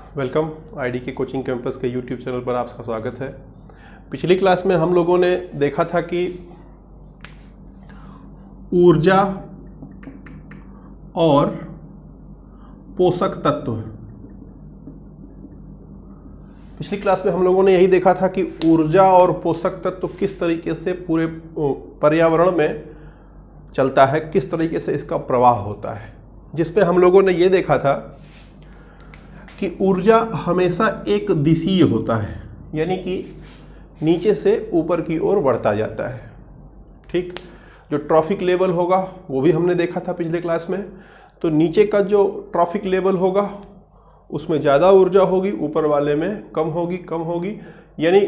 Welcome ID के coaching campus के YouTube channel पर आपका स्वागत है। पिछली क्लास में हम लोगों ने देखा था कि ऊर्जा और पोषक तत्व, पिछली क्लास में हम लोगों ने यही देखा था कि ऊर्जा और पोषक तत्व किस तरीके से पूरे पर्यावरण में चलता है, किस तरीके से इसका प्रवाह होता है, जिसमें हम लोगों ने ये देखा था कि ऊर्जा हमेशा एक दिशीय होता है, यानी कि नीचे से ऊपर की ओर बढ़ता जाता है। ठीक, जो ट्रॉफिक लेवल होगा वो भी हमने देखा था पिछले क्लास में। तो नीचे का जो ट्रॉफिक लेवल होगा उसमें ज़्यादा ऊर्जा होगी, ऊपर वाले में कम होगी। यानी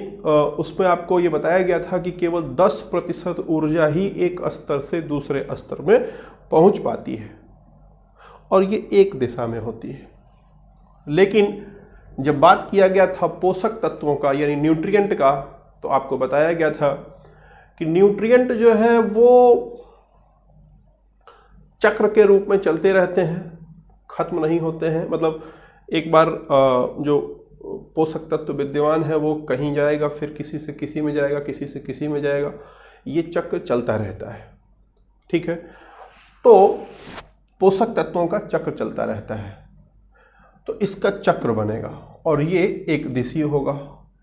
उसमें आपको ये बताया गया था कि केवल 10% ऊर्जा ही एक स्तर से दूसरे स्तर में पहुंच पाती है और ये एक दिशा में होती है। लेकिन जब बात किया गया था पोषक तत्वों का यानी न्यूट्रिएंट का, तो आपको बताया गया था कि न्यूट्रिएंट जो है वो चक्र के रूप में चलते रहते हैं, खत्म नहीं होते हैं। मतलब एक बार जो पोषक तत्व विद्यमान है वो कहीं जाएगा, फिर किसी से किसी में जाएगा, किसी से किसी में जाएगा, ये चक्र चलता रहता है। ठीक है, तो पोषक तत्वों का चक्र चलता रहता है, तो इसका चक्र बनेगा और ये एक दिशीय होगा।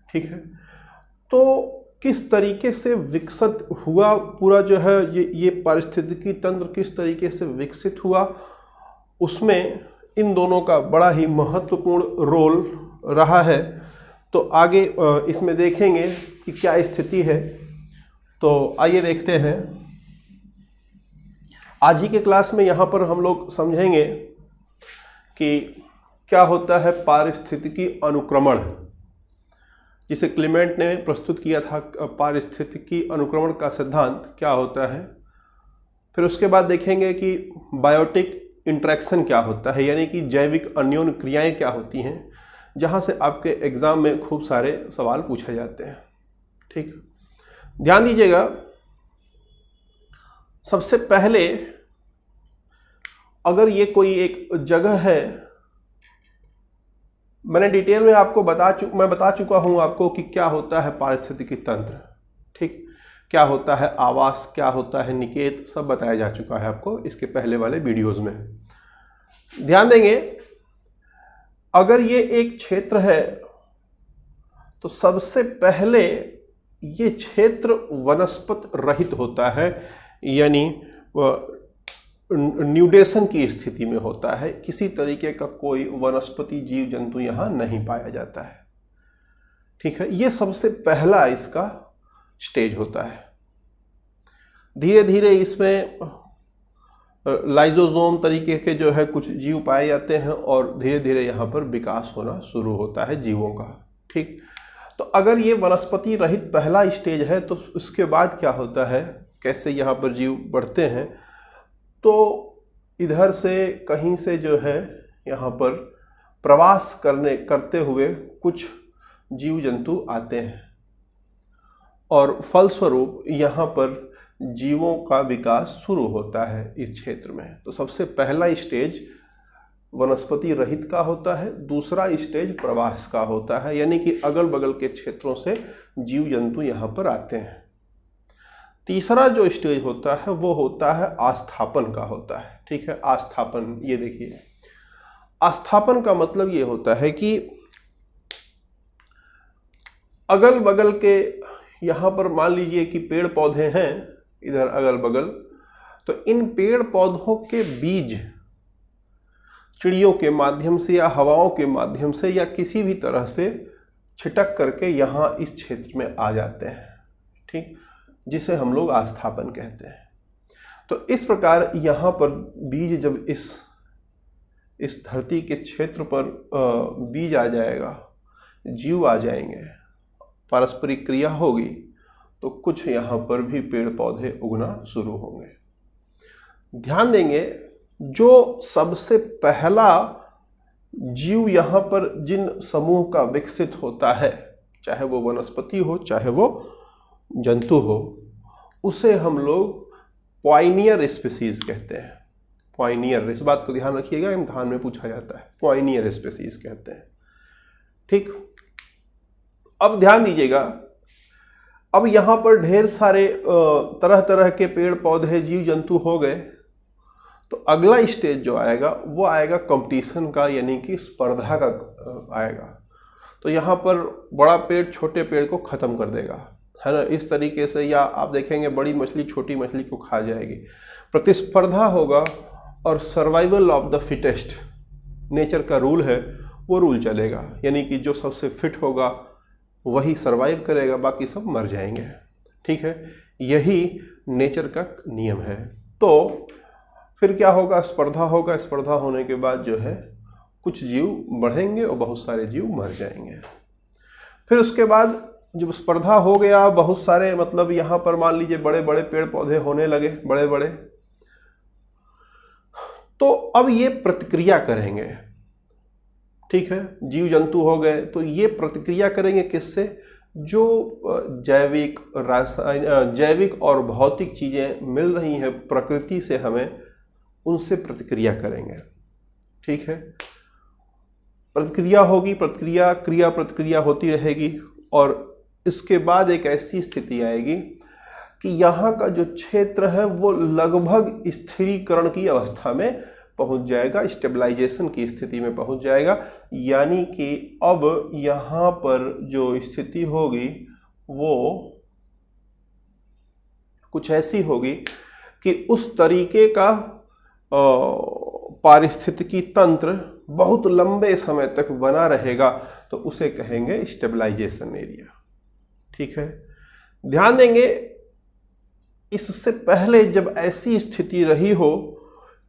ठीक है, तो किस तरीके से विकसित हुआ पूरा जो है ये पारिस्थितिकी तंत्र किस तरीके से विकसित हुआ, उसमें इन दोनों का बड़ा ही महत्वपूर्ण रोल रहा है। तो आगे इसमें देखेंगे कि क्या स्थिति है। तो आइए देखते हैं। आज ही के क्लास में यहाँ पर हम लोग समझेंगे कि क्या होता है पारिस्थितिकी अनुक्रमण, जिसे क्लेमेंट ने प्रस्तुत किया था। पारिस्थितिकी अनुक्रमण का सिद्धांत क्या होता है। फिर उसके बाद देखेंगे कि बायोटिक इंटरेक्शन क्या होता है, यानी कि जैविक अन्योन्य क्रियाएं क्या होती हैं, जहां से आपके एग्जाम में खूब सारे सवाल पूछे जाते हैं। ठीक, ध्यान दीजिएगा। सबसे पहले अगर ये कोई एक जगह है, मैंने डिटेल में आपको मैं बता चुका हूं आपको कि क्या होता है पारिस्थितिकी तंत्र। ठीक, क्या होता है आवास, क्या होता है निकेत, सब बताया जा चुका है आपको इसके पहले वाले वीडियोस में। ध्यान देंगे, अगर ये एक क्षेत्र है तो सबसे पहले ये क्षेत्र वनस्पत रहित होता है, यानी न्यूडेशन की स्थिति में होता है। किसी तरीके का कोई वनस्पति जीव जंतु यहां नहीं पाया जाता है। ठीक है, ये सबसे पहला इसका स्टेज होता है। धीरे धीरे इसमें लाइजोसोम तरीके के जो है कुछ जीव पाए जाते हैं और धीरे धीरे यहाँ पर विकास होना शुरू होता है जीवों का। ठीक, तो अगर ये वनस्पति रहित पहला स्टेज है तो उसके बाद क्या होता है, कैसे यहाँ पर जीव बढ़ते हैं। तो इधर से कहीं से जो है यहाँ पर प्रवास करते हुए कुछ जीव जंतु आते हैं और फलस्वरूप यहाँ पर जीवों का विकास शुरू होता है इस क्षेत्र में। तो सबसे पहला स्टेज वनस्पति रहित का होता है, दूसरा स्टेज प्रवास का होता है, यानी कि अगल बगल के क्षेत्रों से जीव जंतु यहाँ पर आते हैं। तीसरा जो स्टेज होता है वो होता है आस्थापन का होता है। ठीक है, आस्थापन, ये देखिए, आस्थापन का मतलब ये होता है कि अगल बगल के यहाँ पर मान लीजिए कि पेड़ पौधे हैं इधर अगल बगल, तो इन पेड़ पौधों के बीज चिड़ियों के माध्यम से या हवाओं के माध्यम से या किसी भी तरह से छिटक करके यहाँ इस क्षेत्र में आ जाते हैं। ठीक, जिसे हम लोग आस्थापन कहते हैं। तो इस प्रकार यहाँ पर बीज जब इस धरती के क्षेत्र पर बीज आ जाएगा, जीव आ जाएंगे, पारस्परिक क्रिया होगी, तो कुछ यहाँ पर भी पेड़ पौधे उगना शुरू होंगे। ध्यान देंगे, जो सबसे पहला जीव यहाँ पर जिन समूह का विकसित होता है, चाहे वो वनस्पति हो चाहे वो जंतु हो, उसे हम लोग पॉइनियर स्पीसीज कहते हैं। पॉइनियर, इस बात को ध्यान रखिएगा, इम्तिहान में पूछा जाता है। पॉइनियर स्पीसीज कहते हैं। ठीक, अब ध्यान दीजिएगा, अब यहां पर ढेर सारे तरह तरह के पेड़ पौधे जीव जंतु हो गए, तो अगला स्टेज जो आएगा वो आएगा कंपटीशन का, यानी कि स्पर्धा का आएगा। तो यहाँ पर बड़ा पेड़ छोटे पेड़ को ख़त्म कर देगा, है ना, इस तरीके से। या आप देखेंगे बड़ी मछली छोटी मछली को खा जाएगी। प्रतिस्पर्धा होगा और survival of the fittest, nature का रूल है, वो रूल चलेगा, यानी कि जो सबसे फिट होगा वही सर्वाइव करेगा, बाकी सब मर जाएंगे। ठीक है, यही नेचर का नियम है। तो फिर क्या होगा, स्पर्धा होगा, स्पर्धा होने के बाद जो है कुछ जीव बढ़ेंगे और बहुत सारे जीव मर जाएंगे। फिर उसके बाद जब स्पर्धा हो गया, बहुत सारे, मतलब यहाँ पर मान लीजिए बड़े बड़े पेड़ पौधे होने लगे, बड़े बड़े, तो अब ये प्रतिक्रिया करेंगे। ठीक है, जीव जंतु हो गए तो ये प्रतिक्रिया करेंगे किससे, जो जैविक जैविक और भौतिक चीजें मिल रही हैं प्रकृति से हमें, उनसे प्रतिक्रिया करेंगे। ठीक है, प्रतिक्रिया होगी, प्रतिक्रिया क्रिया प्रतिक्रिया होती रहेगी, और इसके बाद एक ऐसी स्थिति आएगी कि यहाँ का जो क्षेत्र है वो लगभग स्थिरीकरण की अवस्था में पहुंच जाएगा, स्टेबलाइजेशन की स्थिति में पहुंच जाएगा। यानी कि अब यहाँ पर जो स्थिति होगी वो कुछ ऐसी होगी कि उस तरीके का पारिस्थितिकी तंत्र बहुत लंबे समय तक बना रहेगा, तो उसे कहेंगे स्टेबलाइजेशन एरिया। ठीक है, ध्यान देंगे, इससे पहले जब ऐसी स्थिति रही हो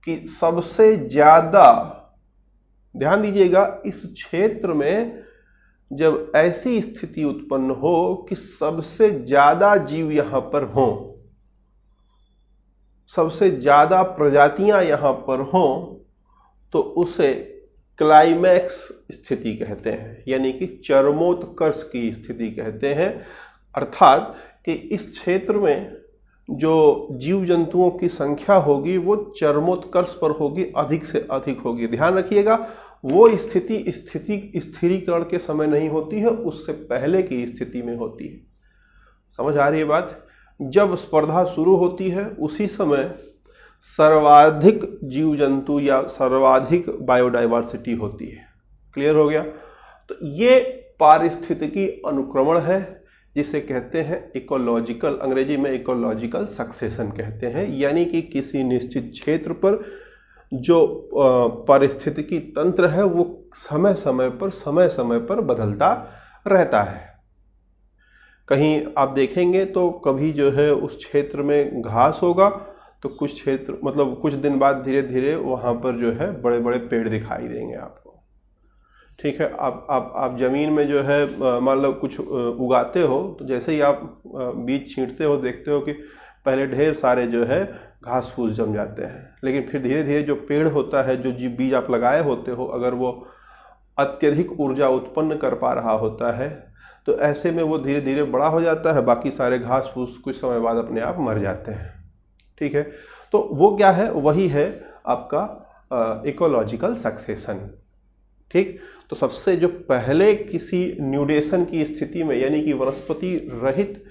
कि सबसे ज्यादा, ध्यान दीजिएगा, इस क्षेत्र में जब ऐसी स्थिति उत्पन्न हो कि सबसे ज्यादा जीव यहां पर हों, सबसे ज्यादा प्रजातियां यहां पर हों, तो उसे क्लाइमैक्स स्थिति कहते हैं, यानी कि चरमोत्कर्ष की स्थिति कहते हैं। अर्थात कि इस क्षेत्र में जो जीव जंतुओं की संख्या होगी वो चरमोत्कर्ष पर होगी, अधिक से अधिक होगी। ध्यान रखिएगा, वो स्थिति स्थिरीकरण के समय नहीं होती है, उससे पहले की स्थिति में होती है। समझ आ रही है बात? जब स्पर्धा शुरू होती है उसी समय सर्वाधिक जीव जंतु या सर्वाधिक बायोडाइवर्सिटी होती है। क्लियर हो गया? तो ये पारिस्थितिकी अनुक्रमण है, जिसे कहते हैं इकोलॉजिकल, अंग्रेजी में इकोलॉजिकल सक्सेशन कहते हैं। यानी कि किसी निश्चित क्षेत्र पर जो पारिस्थितिकी तंत्र है वो समय समय पर बदलता रहता है। कहीं आप देखेंगे तो कभी जो है उस क्षेत्र में घास होगा, तो कुछ क्षेत्र, मतलब कुछ दिन बाद धीरे धीरे वहाँ पर जो है बड़े बड़े पेड़ दिखाई देंगे आपको। ठीक है, आप जमीन में जो है मान लो कुछ उगाते हो, तो जैसे ही आप बीज छींटते हो देखते हो कि पहले ढेर सारे जो है घास फूस जम जाते हैं, लेकिन फिर धीरे धीरे जो पेड़ होता है, जो बीज आप लगाए होते हो, अगर वो अत्यधिक ऊर्जा उत्पन्न कर पा रहा होता है तो ऐसे में वो धीरे धीरे बड़ा हो जाता है, बाकी सारे घास फूस कुछ समय बाद अपने आप मर जाते हैं। ठीक है, तो वो क्या है, वही है आपका इकोलॉजिकल सक्सेशन। ठीक, तो सबसे जो पहले किसी न्यूडेशन की स्थिति में, यानी कि वनस्पति रहित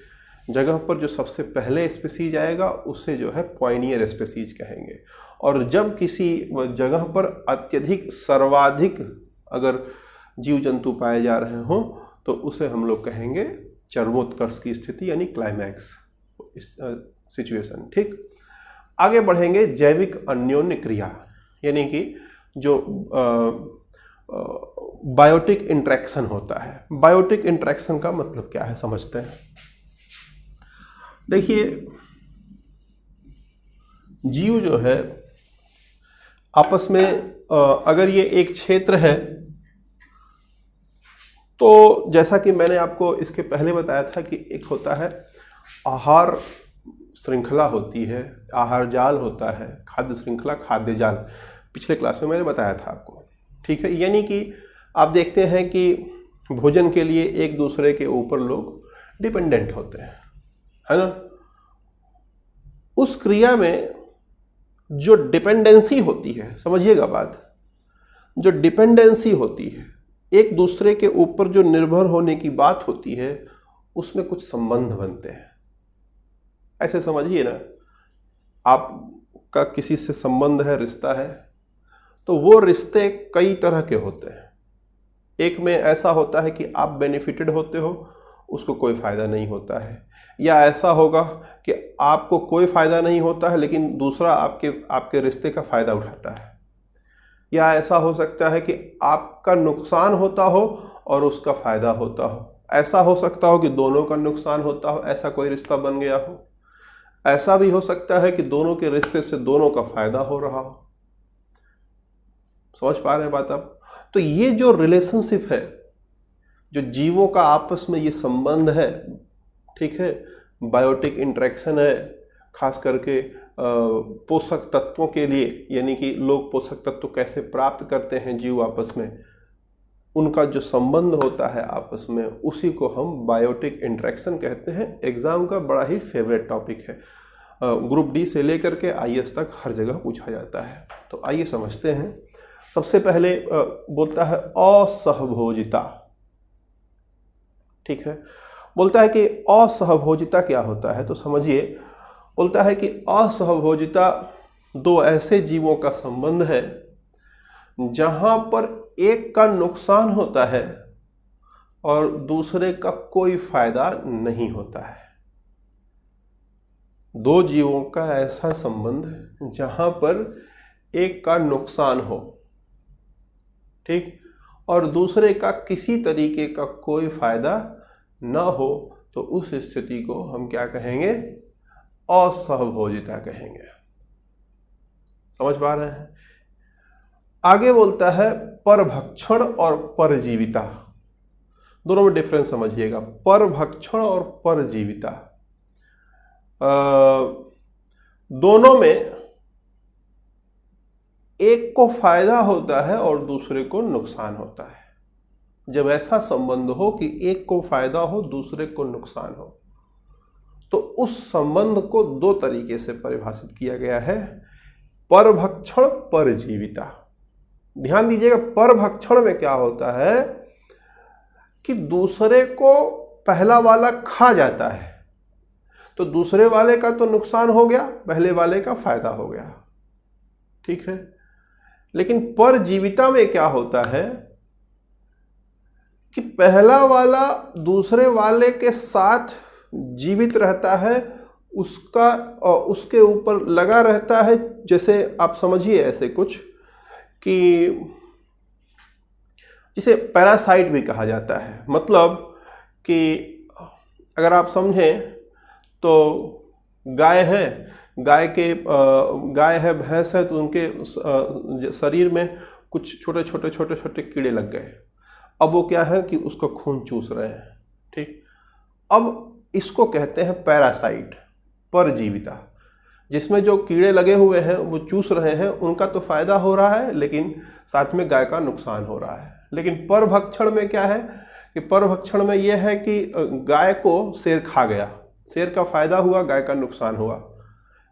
जगह पर जो सबसे पहले स्पीसीज आएगा उसे जो है पॉइनियर स्पीसीज कहेंगे। और जब किसी जगह पर अत्यधिक सर्वाधिक अगर जीव जंतु पाए जा रहे हों तो उसे हम लोग कहेंगे चरमोत्कर्ष की स्थिति, यानी क्लाइमैक्स सिचुएशन। ठीक, आगे बढ़ेंगे जैविक अन्योन्य क्रिया, यानी कि जो बायोटिक इंटरेक्शन होता है। बायोटिक इंटरेक्शन का मतलब क्या है समझते हैं। देखिए, जीव जो है आपस में अगर ये एक क्षेत्र है तो जैसा कि मैंने आपको इसके पहले बताया था कि एक होता है आहार श्रृंखला होती है, आहार जाल होता है, खाद्य श्रृंखला, खाद्य जाल, पिछले क्लास में मैंने बताया था आपको। ठीक है, यानी कि आप देखते हैं कि भोजन के लिए एक दूसरे के ऊपर लोग डिपेंडेंट होते हैं, है ना। उस क्रिया में जो डिपेंडेंसी होती है, समझिएगा बात, जो डिपेंडेंसी होती है एक दूसरे के ऊपर जो निर्भर होने की बात होती है उसमें कुछ संबंध बनते हैं। ऐसे समझिए ना, आपका किसी से संबंध है, रिश्ता है, तो वो रिश्ते कई तरह के होते हैं। एक में ऐसा होता है कि आप बेनिफिटेड होते हो, उसको कोई फ़ायदा नहीं होता है, या ऐसा होगा कि आपको कोई फ़ायदा नहीं होता है लेकिन दूसरा आपके रिश्ते का फ़ायदा उठाता है, या ऐसा हो सकता है कि आपका नुकसान होता हो और उसका फ़ायदा होता हो, ऐसा हो सकता हो कि दोनों का नुकसान होता हो, ऐसा कोई रिश्ता बन गया हो, ऐसा भी हो सकता है कि दोनों के रिश्ते से दोनों का फ़ायदा हो रहा हो। समझ पा रहे हैं बात आप? तो ये जो रिलेशनशिप है, जो जीवों का आपस में ये संबंध है, ठीक है, बायोटिक इंटरेक्शन है, खास करके पोषक तत्वों के लिए, यानी कि लोग पोषक तत्व कैसे प्राप्त करते हैं जीव आपस में, उनका जो संबंध होता है आपस में, उसी को हम बायोटिक इंटरेक्शन कहते हैं। एग्जाम का बड़ा ही फेवरेट टॉपिक है, ग्रुप डी से लेकर के IAS तक हर जगह पूछा जाता है। तो आइए समझते हैं। सबसे पहले बोलता है असहभोजिता, ठीक है। बोलता है कि असहभोजिता क्या होता है, तो समझिए। बोलता है कि असहभोजिता दो ऐसे जीवों का संबंध है जहां पर एक का नुकसान होता है और दूसरे का कोई फायदा नहीं होता है। दो जीवों का ऐसा संबंध है जहां पर एक का नुकसान हो, ठीक, और दूसरे का किसी तरीके का कोई फायदा ना हो, तो उस स्थिति को हम क्या कहेंगे? असहभोजिता कहेंगे। समझ पा रहे हैं? आगे बोलता है परभक्षण और परजीविता। दोनों में डिफरेंस समझिएगा, परभक्षण और परजीविता। दोनों में एक को फायदा होता है और दूसरे को नुकसान होता है। जब ऐसा संबंध हो कि एक को फायदा हो, दूसरे को नुकसान हो, तो उस संबंध को दो तरीके से परिभाषित किया गया है, परभक्षण परजीविता। ध्यान दीजिएगा, परभक्षण में क्या होता है कि दूसरे को पहला वाला खा जाता है, तो दूसरे वाले का तो नुकसान हो गया, पहले वाले का फायदा हो गया, ठीक है। लेकिन परजीविता में क्या होता है कि पहला वाला दूसरे वाले के साथ जीवित रहता है, उसके ऊपर लगा रहता है। जैसे आप समझिए ऐसे कुछ कि जिसे पैरासाइट भी कहा जाता है। मतलब कि अगर आप समझें तो गाय है, गाय है, भैंस है, तो उनके शरीर में कुछ छोटे छोटे कीड़े लग गए। अब वो क्या है कि उसका खून चूस रहे हैं, ठीक। अब इसको कहते हैं पैरासाइट, परजीविता, जिसमें जो कीड़े लगे हुए हैं वो चूस रहे हैं, उनका तो फायदा हो रहा है लेकिन साथ में गाय का नुकसान हो रहा है। लेकिन परभक्षण में क्या है कि परभक्षण में यह है कि गाय को शेर खा गया, शेर का फायदा हुआ, गाय का नुकसान हुआ।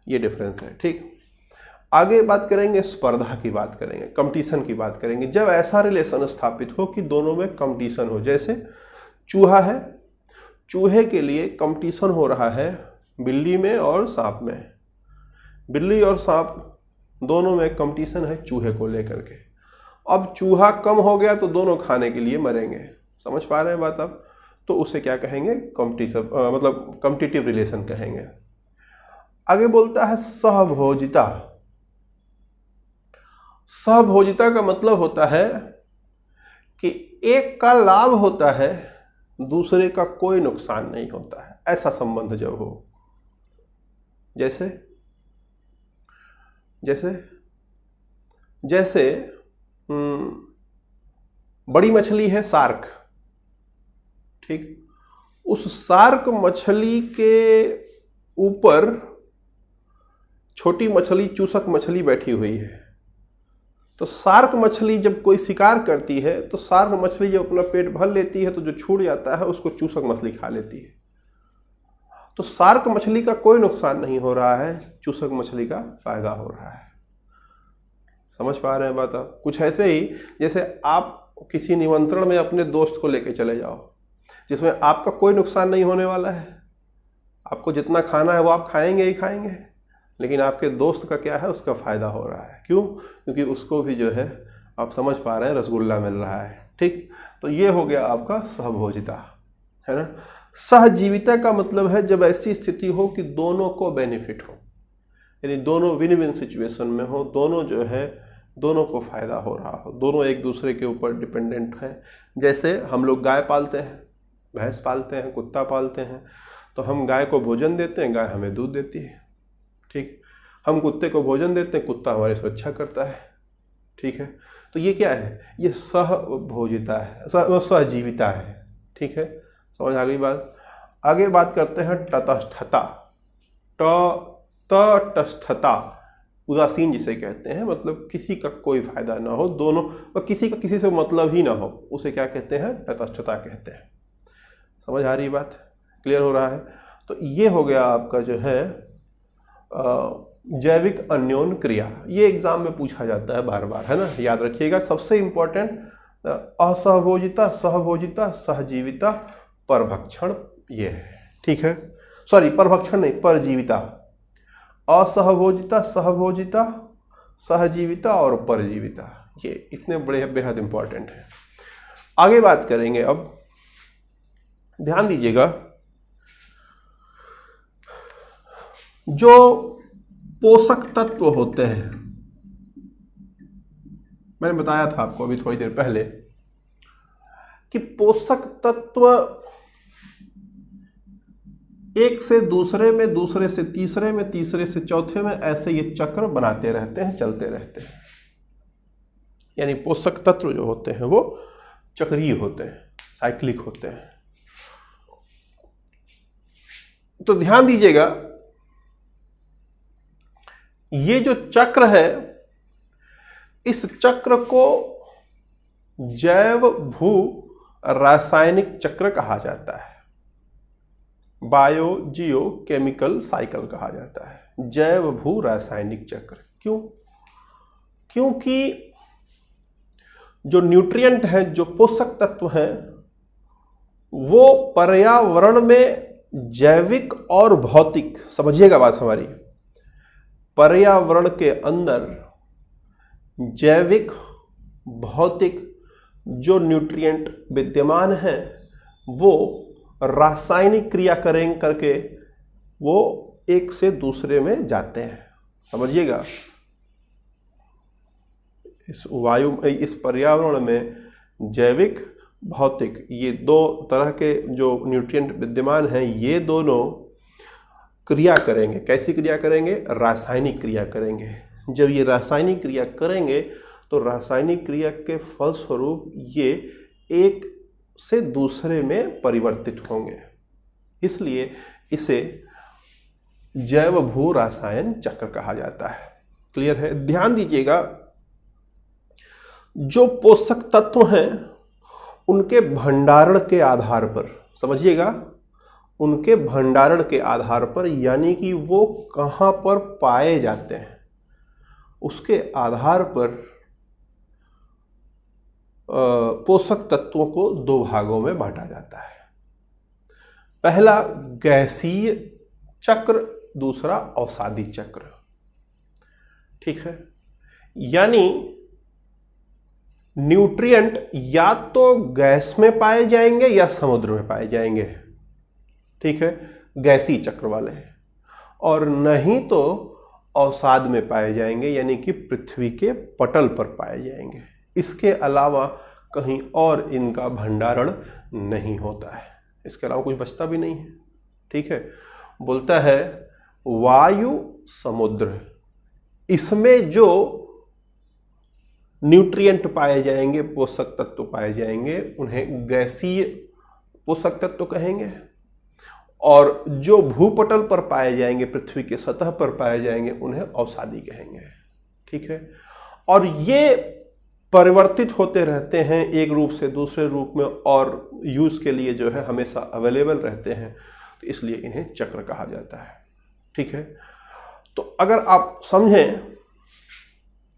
ये डिफरेंस है, ठीक। आगे बात करेंगे, स्पर्धा की बात करेंगे, कंपटीशन की बात करेंगे। जब ऐसा रिलेशन स्थापित हो कि दोनों में कंपटीशन हो, जैसे चूहा है, चूहे के लिए कंपटीशन हो रहा है बिल्ली में और सांप में। बिल्ली और सांप दोनों में कंपटीशन है चूहे को लेकर के। अब चूहा कम हो गया तो दोनों खाने के लिए मरेंगे। समझ पा रहे हैं बात आप? तो उसे क्या कहेंगे? कंपटीशन, मतलब कॉम्पिटिटिव रिलेशन कहेंगे। आगे बोलता है सहभोजिता। सहभोजिता का मतलब होता है कि एक का लाभ होता है, दूसरे का कोई नुकसान नहीं होता है। ऐसा संबंध जब हो, जैसे जैसे जैसे बड़ी मछली है शार्क, ठीक। उस शार्क मछली के ऊपर छोटी मछली, चूसक मछली बैठी हुई है। तो शार्क मछली जब कोई शिकार करती है तो शार्क मछली जब अपना पेट भर लेती है तो जो छूट जाता है उसको चूसक मछली खा लेती है। तो शार्क मछली का कोई नुकसान नहीं हो रहा है, चूसक मछली का फायदा हो रहा है। समझ पा रहे हैं बात आप? कुछ ऐसे ही जैसे आप किसी निमंत्रण में अपने दोस्त को लेके चले जाओ, जिसमें आपका कोई नुकसान नहीं होने वाला है। आपको जितना खाना है वो आप खाएंगे ही खाएंगे, लेकिन आपके दोस्त का क्या है, उसका फ़ायदा हो रहा है। क्यों? क्योंकि उसको भी जो है, आप समझ पा रहे हैं, रसगुल्ला मिल रहा है। ठीक, तो ये हो गया आपका सहभोजिता, है ना। सहजीविता का मतलब है जब ऐसी स्थिति हो कि दोनों को बेनिफिट हो, यानी दोनों विन विन सिचुएशन में हो, दोनों जो है, दोनों को फ़ायदा हो रहा हो, दोनों एक दूसरे के ऊपर डिपेंडेंट हैं। जैसे हम लोग गाय पालते हैं, भैंस पालते हैं, कुत्ता पालते हैं, तो हम गाय को भोजन देते हैं, गाय हमें दूध देती है। ठीक, हम कुत्ते को भोजन देते हैं, कुत्ता हमारी सुरक्षा करता है। ठीक है, तो ये क्या है, ये सहभोजिता है, सहजीविता है। ठीक है, समझ आ गई बात। आगे बात करते हैं तटस्थता। तटस्थता, उदासीन जिसे कहते हैं, मतलब किसी का कोई फायदा ना हो, दोनों, और किसी का किसी से मतलब ही ना हो, उसे क्या कहते हैं, तटस्थता कहते हैं। समझ आ रही बात, क्लियर हो रहा है। तो ये हो गया आपका जो है जैविक अन्योन क्रिया। ये एग्जाम में पूछा जाता है बार बार, है ना, याद रखिएगा। सबसे इंपॉर्टेंट असहभोजिता, सहभोजिता, सहजीविता, परभक्षण, ये है। ठीक है, सॉरी परभक्षण नहीं, परजीविता। असहभोजिता, सहभोजिता, सहजीविता और परजीविता, ये इतने बड़े बेहद इंपॉर्टेंट है। आगे बात करेंगे। अब ध्यान दीजिएगा, जो पोषक तत्व होते हैं, मैंने बताया था आपको अभी थोड़ी देर पहले कि पोषक तत्व एक से दूसरे में, दूसरे से तीसरे में, तीसरे से चौथे में, ऐसे ये चक्र बनाते रहते हैं, चलते रहते हैं। यानी पोषक तत्व जो होते हैं वो चक्रीय होते हैं, साइक्लिक होते हैं। तो ध्यान दीजिएगा, ये जो चक्र है, इस चक्र को जैव भू रासायनिक चक्र कहा जाता है, बायो जियो केमिकल साइकिल कहा जाता है, जैव भू रासायनिक चक्र। क्यों? क्योंकि जो न्यूट्रिएंट है, जो पोषक तत्व हैं, वो पर्यावरण में जैविक और भौतिक, समझिएगा बात हमारी, पर्यावरण के अंदर जैविक, भौतिक जो न्यूट्रिएंट विद्यमान हैं, वो रासायनिक क्रिया करें करके वो एक से दूसरे में जाते हैं। समझिएगा, इस वायु, इस पर्यावरण में जैविक, भौतिक, ये दो तरह के जो न्यूट्रिएंट विद्यमान हैं, ये दोनों क्रिया करेंगे। कैसी क्रिया करेंगे? रासायनिक क्रिया करेंगे। जब ये रासायनिक क्रिया करेंगे तो रासायनिक क्रिया के फलस्वरूप ये एक से दूसरे में परिवर्तित होंगे, इसलिए इसे जैव भू रासायन चक्र कहा जाता है। क्लियर है? ध्यान दीजिएगा, जो पोषक तत्व हैं उनके भंडारण के आधार पर, समझिएगा, उनके भंडारण के आधार पर, यानी कि वो कहां पर पाए जाते हैं, उसके आधार पर पोषक तत्वों को दो भागों में बांटा जाता है। पहला गैसीय चक्र, दूसरा अवसादी चक्र। ठीक है, यानी न्यूट्रिएंट या तो गैस में पाए जाएंगे या समुद्र में पाए जाएंगे। ठीक है, गैसीय चक्र वाले, और नहीं तो अवसाद में पाए जाएंगे, यानी कि पृथ्वी के पटल पर पाए जाएंगे। इसके अलावा कहीं और इनका भंडारण नहीं होता है, इसके अलावा कुछ बचता भी नहीं है। ठीक है, बोलता है वायु, समुद्र, इसमें जो न्यूट्रिएंट पाए जाएंगे, पोषक तत्व पाए जाएंगे, उन्हें गैसीय पोषक तत्व कहेंगे, और जो भूपटल पर पाए जाएंगे, पृथ्वी के सतह पर पाए जाएंगे, उन्हें अवसादी कहेंगे। ठीक है, और ये परिवर्तित होते रहते हैं एक रूप से दूसरे रूप में, और यूज के लिए जो है हमेशा अवेलेबल रहते हैं, तो इसलिए इन्हें चक्र कहा जाता है। ठीक है, तो अगर आप समझें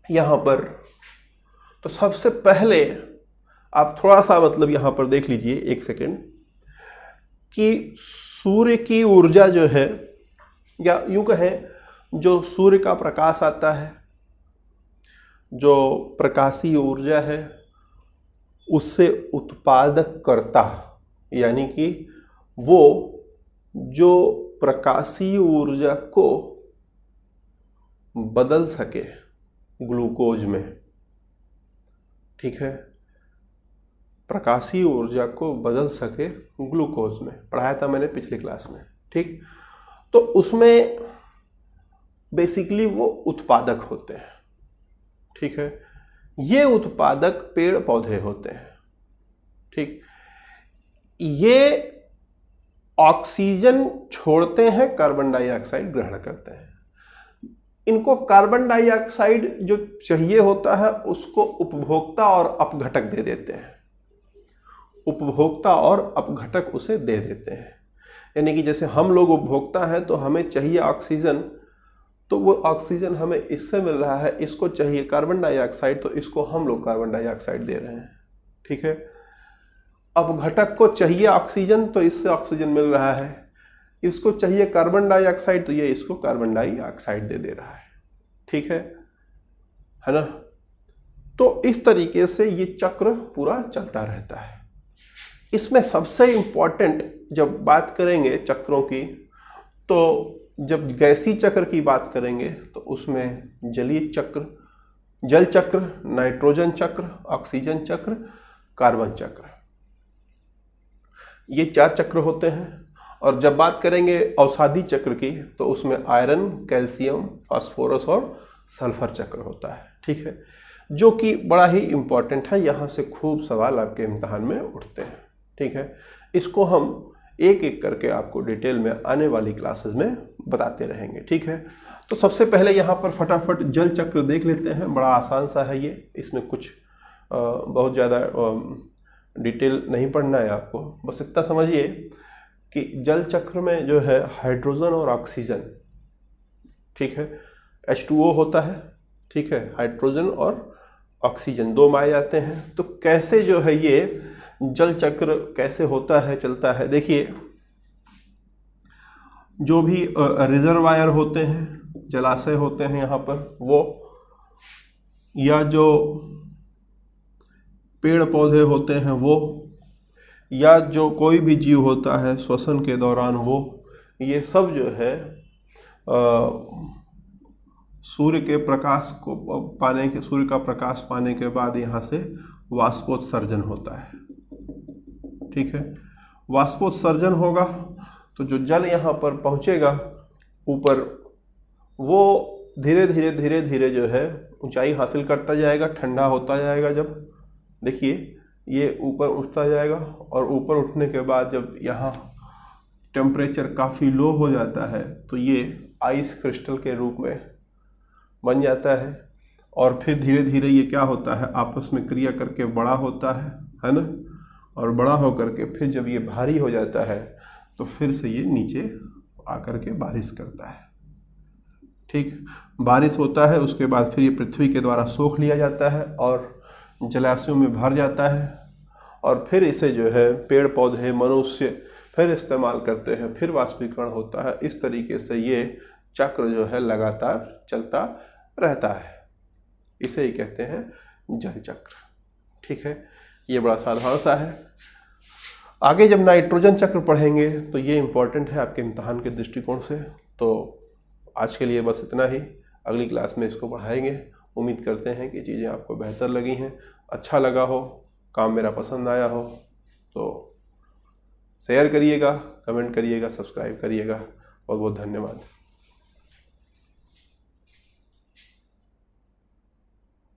यहां पर, तो सबसे पहले आप थोड़ा सा मतलब यहाँ पर देख लीजिए एक सेकेंड कि सूर्य की ऊर्जा जो है, या यूं कहें जो सूर्य का प्रकाश आता है, जो प्रकाशीय ऊर्जा है, उससे उत्पादक करता, यानी कि वो जो प्रकाशीय ऊर्जा को बदल सके ग्लूकोज में, ठीक है, प्रकाशीय ऊर्जा को बदल सके ग्लूकोज में, पढ़ाया था मैंने पिछली क्लास में, ठीक। तो उसमें बेसिकली वो उत्पादक होते हैं, ठीक है। ये उत्पादक पेड़ पौधे होते हैं, ठीक। ये ऑक्सीजन छोड़ते हैं, कार्बन डाइऑक्साइड ग्रहण करते हैं। इनको कार्बन डाइऑक्साइड जो चाहिए होता है उसको उपभोक्ता और अपघटक दे देते हैं, उपभोक्ता और अपघटक उसे दे देते हैं। यानी कि जैसे हम लोग उपभोक्ता हैं तो हमें चाहिए ऑक्सीजन, तो वो ऑक्सीजन हमें इससे मिल रहा है, इसको चाहिए कार्बन डाइऑक्साइड तो इसको हम लोग कार्बन डाइऑक्साइड दे रहे हैं, ठीक है। अपघटक को चाहिए ऑक्सीजन तो इससे ऑक्सीजन मिल रहा है, इसको चाहिए कार्बन डाइऑक्साइड तो ये इसको कार्बन डाइऑक्साइड दे रहा है, ठीक है ना। तो इस तरीके से ये चक्र पूरा चलता रहता है। इसमें सबसे इंपॉर्टेंट जब बात करेंगे चक्रों की, तो जब गैसीय चक्र की बात करेंगे तो उसमें जलीय चक्र, जल चक्र, नाइट्रोजन चक्र, ऑक्सीजन चक्र, कार्बन चक्र, ये 4 चक्र होते हैं। और जब बात करेंगे औषधि चक्र की तो उसमें आयरन, कैल्शियम, फास्फोरस और सल्फर चक्र होता है, ठीक है, जो कि बड़ा ही इंपॉर्टेंट है। यहाँ से खूब सवाल आपके इम्तिहान में उठते हैं, ठीक है। इसको हम एक एक करके आपको डिटेल में आने वाली क्लासेस में बताते रहेंगे, ठीक है। तो सबसे पहले यहाँ पर फटाफट जल चक्र देख लेते हैं, बड़ा आसान सा है ये, इसमें कुछ बहुत ज़्यादा डिटेल नहीं पढ़ना है आपको, बस इतना समझिए कि जल चक्र में जो है हाइड्रोजन और ऑक्सीजन, ठीक है, H2O होता है, ठीक है, हाइड्रोजन और ऑक्सीजन 2 माए जाते हैं। तो कैसे जो है ये जल चक्र कैसे होता है, चलता है, देखिए जो भी रिजर्वायर होते हैं, जलाशय होते हैं यहाँ पर वो, या जो पेड़ पौधे होते हैं वो, या जो कोई भी जीव होता है श्वसन के दौरान वो, ये सब जो है सूर्य के प्रकाश को पाने के, सूर्य का प्रकाश पाने के बाद यहाँ से वाष्पोत्सर्जन होता है, ठीक है। वाष्पोत्सर्जन होगा तो जो जल यहाँ पर पहुँचेगा ऊपर, वो धीरे धीरे धीरे धीरे जो है ऊंचाई हासिल करता जाएगा, ठंडा होता जाएगा। जब देखिए ये ऊपर उठता जाएगा और ऊपर उठने के बाद जब यहाँ टेम्परेचर काफ़ी लो हो जाता है तो ये आइस क्रिस्टल के रूप में बन जाता है, और फिर धीरे धीरे ये क्या होता है आपस में क्रिया करके बड़ा होता है ना, और बड़ा होकर के फिर जब ये भारी हो जाता है तो फिर से ये नीचे आकर के बारिश करता है, ठीक। बारिश होता है, उसके बाद फिर ये पृथ्वी के द्वारा सोख लिया जाता है और जलाशयों में भर जाता है, और फिर इसे जो है पेड़ पौधे, मनुष्य फिर इस्तेमाल करते हैं, फिर वाष्पीकरण होता है। इस तरीके से ये चक्र जो है लगातार चलता रहता है, इसे ही कहते हैं जल चक्र, ठीक है। ये बड़ा साधारण सा है। आगे जब नाइट्रोजन चक्र पढ़ेंगे तो ये इम्पोर्टेंट है आपके इम्तिहान के दृष्टिकोण से। तो आज के लिए बस इतना ही, अगली क्लास में इसको पढ़ाएंगे। उम्मीद करते हैं कि चीज़ें आपको बेहतर लगी हैं, अच्छा लगा हो, काम मेरा पसंद आया हो तो शेयर करिएगा, कमेंट करिएगा, सब्सक्राइब करिएगा। बहुत बहुत धन्यवाद।